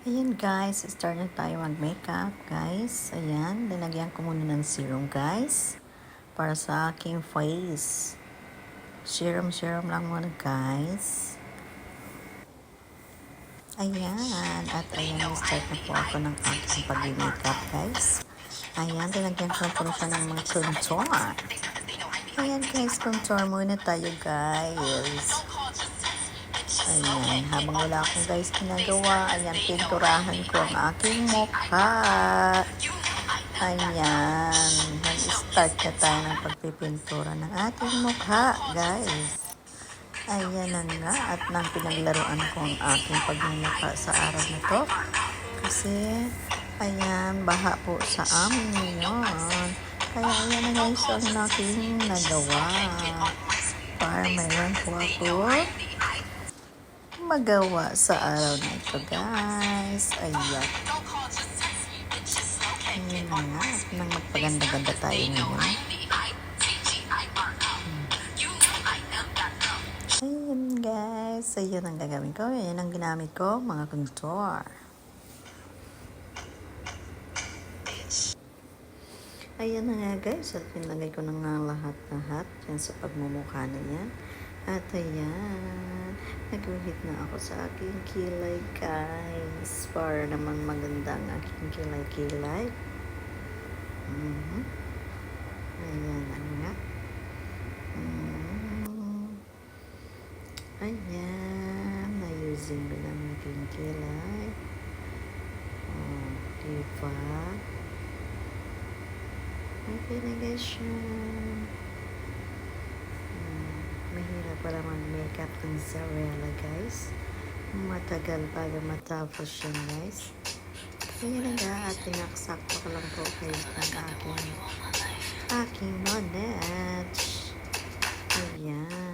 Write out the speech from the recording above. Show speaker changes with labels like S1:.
S1: Ayan guys, start na tayo mag-makeup guys. Ayan, nilagyan ko muna ng serum guys. Para sa aking face. Serum lang muna guys. Ayan, at ayan, start na po ako ng aking pag-makeup guys. Ayan, nilagyan ko po siya ng mga contour. Ayan guys, contour muna tayo guys. Ayan, habang wala akong guys ginagawa, ayan, pinturahan ko ang aking mukha. Ayan, mag-start na tayo ng pagpipintura ng ating mukha, guys. Ayan na nga, at nang pinaglaruan ko ang aking pagmumukha sa araw na to. Kasi, ayan, baha po sa amin ngayon. Kaya ayan na guys ang aking nagawa. Para mayroon po ako magawa sa araw na ito guys. Ayan. Ayan na nga. At nang magpaganda-ganda tayo ngayon. Ayan guys. Ayan ang gagawin ko. Ayan ang ginamit ko. Mga contour. Ayan na nga guys. At pinagay ko na nga lahat-lahat. Yan sa pagmumukha na yan. At ayan, naguhit na ako sa aking kilay guys. Para naman maganda ang aking kilay-kilay. Ayan, ano nga. Ayan, nayusing ko ng aking kilay. Oh, diba? Okay na guys yun. Mahirap pala mag-makeup ng Zarella guys. Matagal bago matapos yun guys. Kaya na nga at pinaksakto ko lang po guys ng aking bonnet. Ayan.